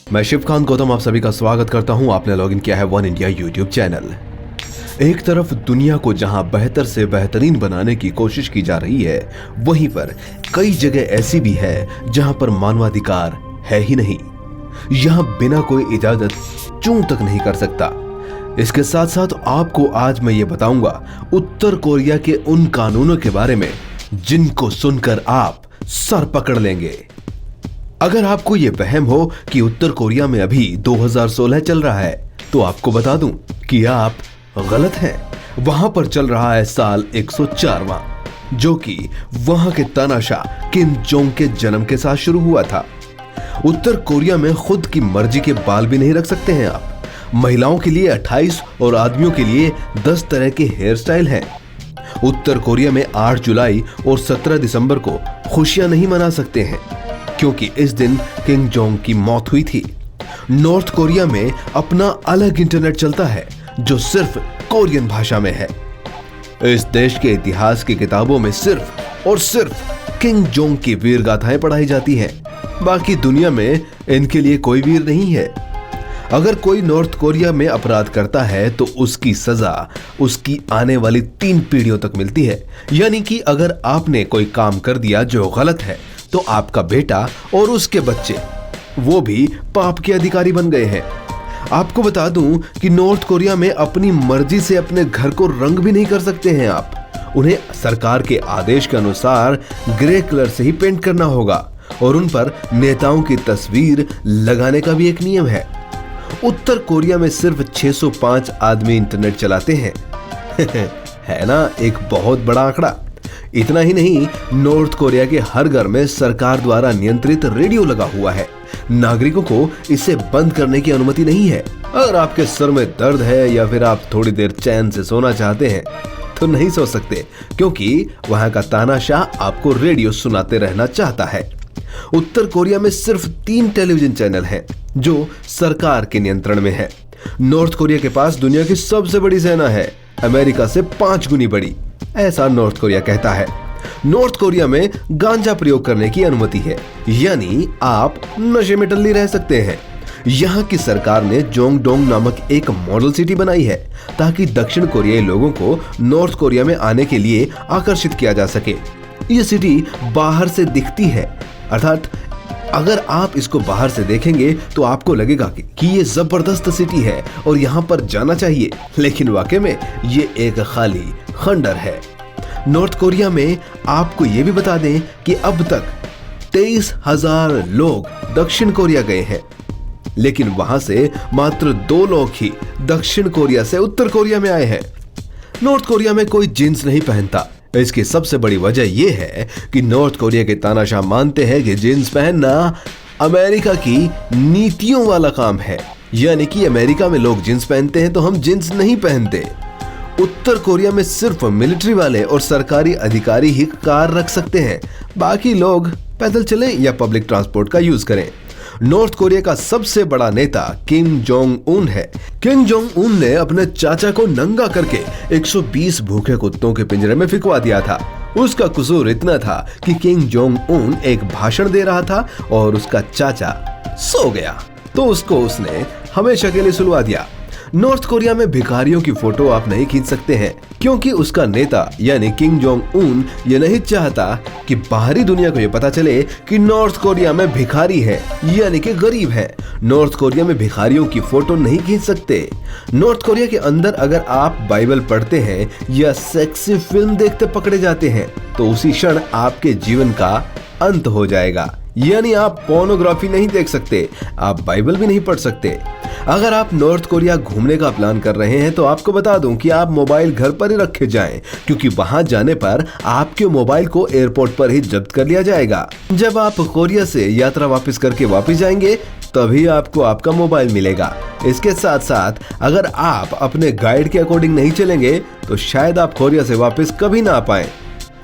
मैं शिव खान गौतम आप सभी का स्वागत करता हूं। आपने लॉगिन किया है वन इंडिया यूट्यूब चैनल। एक तरफ दुनिया को जहां बेहतर से बेहतरीन बनाने की कोशिश की जा रही है, वहीं पर कई जगह ऐसी भी है जहां पर मानवाधिकार है ही नहीं। यहां बिना कोई इजाजत चूं तक नहीं कर सकता। इसके साथ साथ आपको आज मैं ये बताऊंगा उत्तर कोरिया के उन कानूनों के बारे में जिनको सुनकर आप सर पकड़ लेंगे। अगर आपको यह वहम हो कि उत्तर कोरिया में अभी 2016 चल रहा है, तो आपको बता दूं कि आप गलत हैं। वहां पर चल रहा है साल 104वां, जो कि वहां के तानाशाह किम जोंग के जन्म के साथ शुरू हुआ था। उत्तर कोरिया में खुद की मर्जी के बाल भी नहीं रख सकते हैं आप। महिलाओं के लिए 28 और आदमियों के लिए 10 तरह के हेयर स्टाइल हैं। उत्तर कोरिया में 8 जुलाई और 17 दिसंबर को खुशियां नहीं मना सकते हैं, क्योंकि इस दिन किम जोंग की मौत हुई थी। नॉर्थ कोरिया में अपना अलग इंटरनेट चलता है जो सिर्फ कोरियन भाषा में है। इस देश के इतिहास की किताबों में सिर्फ और सिर्फ किम जोंग की वीर गाथाएं पढ़ाई जाती हैं। बाकी दुनिया में इनके लिए कोई वीर नहीं है। अगर कोई नॉर्थ कोरिया में अपराध करता है तो उसकी सजा उसकी आने वाली 3 पीढ़ियों तक मिलती है। यानी कि अगर आपने कोई काम कर दिया जो गलत है, तो आपका बेटा और उसके बच्चे वो भी पाप के अधिकारी बन गए हैं। आपको बता दूं कि नॉर्थ कोरिया में अपनी मर्जी से अपने घर को रंग भी नहीं कर सकते हैं आप। उन्हें सरकार के आदेश के अनुसार ग्रे कलर से ही पेंट करना होगा और उन पर नेताओं की तस्वीर लगाने का भी एक नियम है। उत्तर कोरिया में सिर्फ 605 आदमी इंटरनेट चलाते हैं। है ना एक बहुत बड़ा आंकड़ा। इतना ही नहीं, नॉर्थ कोरिया के हर घर में सरकार द्वारा नियंत्रित रेडियो लगा हुआ है। नागरिकों को इसे बंद करने की अनुमति नहीं है। अगर आपके सर में दर्द है या फिर आप थोड़ी देर चैन से सोना चाहते हैं तो नहीं सो सकते, क्योंकि वहां का तानाशाह आपको रेडियो सुनाते रहना चाहता है। उत्तर कोरिया में सिर्फ 3 टेलीविजन चैनल हैं जो सरकार के नियंत्रण में है। नॉर्थ कोरिया के पास दुनिया की सबसे बड़ी सेना है, अमेरिका से 5 गुनी बड़ी, ऐसा नॉर्थ कोरिया कहता है। नॉर्थ कोरिया में गांजा प्रयोग करने की अनुमति है, यानी आप नशे में टल्ली रह सकते हैं। यहाँ की सरकार ने जोंगडोंग नामक एक मॉडल सिटी बनाई है ताकि दक्षिण कोरियाई लोगों को नॉर्थ कोरिया में आने के लिए आकर्षित किया जा सके। ये सिटी बाहर से दिखती है, अर्थात अगर आप इसको बाहर से देखेंगे तो आपको लगेगा कि ये जबरदस्त सिटी है और यहाँ पर जाना चाहिए, लेकिन वाकई में ये एक खाली खंडर है। नॉर्थ कोरिया में आपको ये भी बता दें कि अब तक 23,000 लोग दक्षिण कोरिया गए हैं, लेकिन वहां से मात्र 2 लोग ही दक्षिण कोरिया से उत्तर कोरिया में आए हैं। नॉर्थ कोरिया में कोई जींस नहीं पहनता। इसकी सबसे बड़ी वजह यह है कि नॉर्थ कोरिया के तानाशाह मानते हैं कि जींस पहनना अमेरिका की नीतियों वाला काम है। यानी कि अमेरिका में लोग जींस पहनते हैं तो हम जींस नहीं पहनते। उत्तर कोरिया में सिर्फ मिलिट्री वाले और सरकारी अधिकारी ही कार रख सकते हैं, बाकी लोग पैदल चलें या पब्लिक ट्रांसपोर्ट का यूज करें। नॉर्थ कोरिया का सबसे बड़ा नेता किम जोंग उन है। किम जोंग उन ने अपने चाचा को नंगा करके 120 भूखे कुत्तों के पिंजरे में फिकवा दिया था। उसका कसूर इतना था कि किम जोंग उन एक भाषण दे रहा था और उसका चाचा सो गया, तो उसने हमेशा के लिए सुलवा दिया। नॉर्थ कोरिया में भिखारियों की फोटो आप नहीं खींच सकते हैं, क्योंकि उसका नेता यानी किम जोंग उन ये नहीं चाहता कि बाहरी दुनिया को ये पता चले कि नॉर्थ कोरिया में भिखारी है, यानी कि गरीब है। नॉर्थ कोरिया में भिखारियों की फोटो नहीं खींच सकते। नॉर्थ कोरिया के अंदर अगर आप बाइबल पढ़ते हैं या सेक्सी फिल्म देखते पकड़े जाते हैं तो उसी क्षण आपके जीवन का अंत हो जाएगा। यानी आप पोर्नोग्राफी नहीं देख सकते, आप बाइबल भी नहीं पढ़ सकते। अगर आप नॉर्थ कोरिया घूमने का प्लान कर रहे हैं तो आपको बता दूं कि आप मोबाइल घर पर ही रखे जाएं, क्योंकि वहां जाने पर आपके मोबाइल को एयरपोर्ट पर ही जब्त कर लिया जाएगा। जब आप कोरिया से यात्रा वापस करके वापस जाएंगे तभी आपको आपका मोबाइल मिलेगा। इसके साथ साथ अगर आप अपने गाइड के अकॉर्डिंग नहीं चलेंगे तो शायद आप कोरिया से वापस कभी ना आ पाए।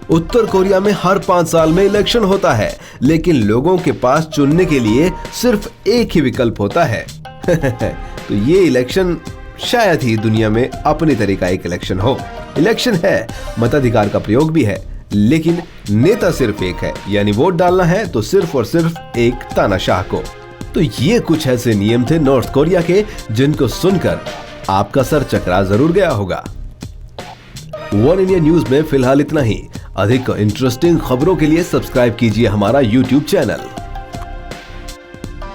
उत्तर कोरिया में हर 5 साल में इलेक्शन होता है, लेकिन लोगों के पास चुनने के लिए सिर्फ एक ही विकल्प होता है। तो ये इलेक्शन शायद ही दुनिया में अपनी तरह का एक इलेक्शन हो। इलेक्शन है, मताधिकार का प्रयोग भी है, लेकिन नेता सिर्फ एक है, यानी वोट डालना है तो सिर्फ और सिर्फ एक तानाशाह को। तो ये कुछ ऐसे नियम थे नॉर्थ कोरिया के जिनको सुनकर आपका सर चकरा जरूर गया होगा। वन इंडिया न्यूज में फिलहाल इतना ही। अधिक इंटरेस्टिंग खबरों के लिए सब्सक्राइब कीजिए हमारा यूट्यूब चैनल।